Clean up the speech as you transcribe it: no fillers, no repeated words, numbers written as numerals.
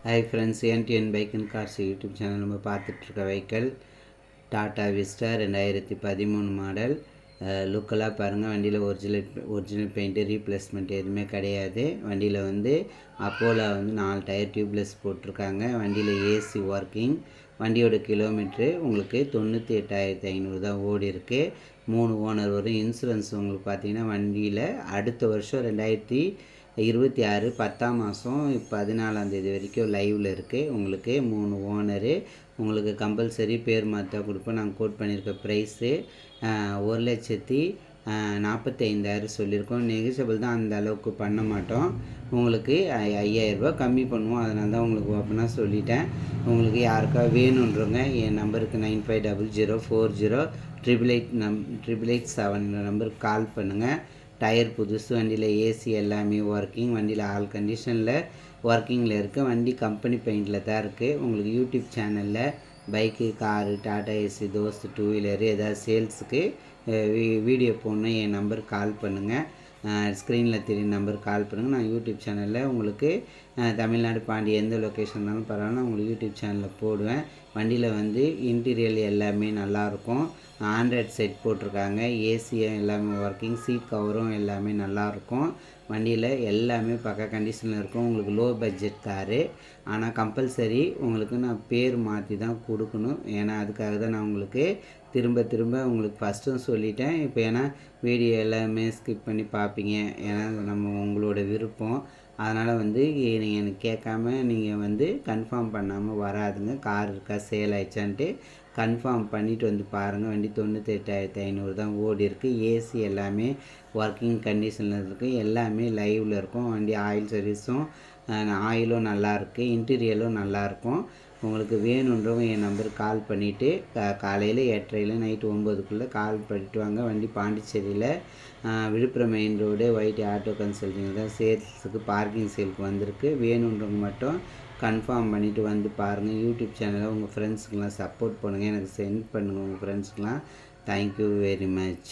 Hi friends, NTN bike and cars YouTube channel நம்ம பார்த்துட்ருக்க vehicle Tata Vista 2013 model. லுக்கெல்லாம் பாருங்கள். வண்டியில் original paint replacement எதுவுமே கிடையாது. வண்டியில் அப்போலோ 4 டயர் டியூப்லெஸ் போட்டிருக்காங்க. வண்டியில் ஏசி ஒர்க்கிங். வண்டியோட கிலோமீட்ரு உங்களுக்கு 98,500 தான் ஓடி இருக்குது. 3 ஓனர் வரும். இன்சூரன்ஸ் உங்களுக்கு பார்த்தீங்கன்னா வண்டியில் அடுத்த வருஷம் 2026 10ஆம் மாதம் 14ஆம் தேதி வரைக்கும் லைவில் இருக்குது. உங்களுக்கு 3 ஓனரு. உங்களுக்கு கம்பல்சரி பேர் மாற்ற கொடுப்போம். நாங்கள் கோட் பண்ணியிருக்க ப்ரைஸு 1,45,000 சொல்லியிருக்கோம். நெகிஷியபிள் தான், அந்த அளவுக்கு பண்ண மாட்டோம். உங்களுக்கு 5,000 கம்மி பண்ணுவோம். அதனால தான் உங்களுக்கு ஓப்பனாக சொல்லிட்டேன். உங்களுக்கு யாருக்கா வேணுன்றவங்க என் நம்பருக்கு 9500400888 நம்பருக்கு கால் பண்ணுங்கள். டயர் புதுசு. வண்டியில் ஏசி எல்லாமே ஒர்க்கிங். வண்டியில் ஆல் கண்டிஷனில் ஒர்க்கிங்கில் இருக்குது. வண்டி கம்பெனி பெயிண்டில் தான் இருக்குது. உங்களுக்கு யூடியூப் சேனலில் பைக்கு, காரு, டாடா ஏசி, தோஸ்து, 2 வீலரு ஏதாவது சேல்ஸுக்கு வீடியோ போடணும். என் நம்பருக்கு கால் பண்ணுங்கள். ஸ்க்ரீனில் தெரியும் நம்பருக்கு கால் பண்ணுங்கள். நான் யூடியூப் சேனலில் உங்களுக்கு தமிழ்நாடு பாண்டி எந்த லொக்கேஷன் இருந்தாலும் பரவாயில்ல, உங்களுக்கு யூடியூப் சேனலில் போடுவேன். வண்டியில் இன்டீரியல் எல்லாமே நல்லாயிருக்கும். ஆண்ட்ராய்ட் செட் போட்டிருக்காங்க. ஏசியும் எல்லாமே ஒர்க்கிங். சீட் கவரும் எல்லாமே நல்லாயிருக்கும். வண்டியில் எல்லாமே பக்கா கண்டிஷனில் இருக்கும். உங்களுக்கு லோ பட்ஜெட் காரு. ஆனால் கம்பல்சரி உங்களுக்கு நான் பேர் மாற்றி தான் கொடுக்கணும். ஏன்னா அதுக்காக தான் நான் உங்களுக்கு திரும்ப உங்களுக்கு ஃபஸ்ட்டும் சொல்லிட்டேன். இப்போ ஏன்னா வீடியோ எல்லாமே ஸ்கிப் பண்ணி பார்ப்பீங்க. ஏன்னா நம்ம உங்களோட விருப்பம். அதனால் நீங்கள் எனக்கு கேட்காம நீங்கள் கன்ஃபார்ம் பண்ணாமல் வராதுங்க. கார் இருக்கா, சேல் ஆயிடுச்சான்ட்டு கன்ஃபார்ம் பண்ணிவிட்டு பாருங்கள். வண்டி 98,500 தான் ஓடி இருக்குது. ஏசி எல்லாமே ஒர்க்கிங் கண்டிஷனில் இருக்குது. எல்லாமே லைவில் இருக்கும். வண்டி ஆயில் சர்வீஸும் ஆயிலும் நல்லாயிருக்கு. இன்டீரியலும் நல்லாயிருக்கும். உங்களுக்கு வேணுன்றவங்க என் நம்பருக்கு கால் பண்ணிவிட்டு காலையில் 8:30 நைட்டு 9க்குள்ளே கால் பண்ணிட்டு வாங்க. வண்டி பாண்டிச்சேரியில் Villupuram main road white auto consulting தான் சேல்ஸுக்கு பார்க்கிங் சேலுக்கு வந்திருக்கு. வேணுன்றவங்க மட்டும் கன்ஃபார்ம் பண்ணிவிட்டு பாருங்கள். யூடியூப் சேனலில் உங்கள் ஃப்ரெண்ட்ஸுக்கெலாம் சப்போர்ட் பண்ணுங்கள். எனக்கு சென்ட் பண்ணுங்கள் உங்கள் ஃப்ரெண்ட்ஸுக்கெலாம். Thank you very much.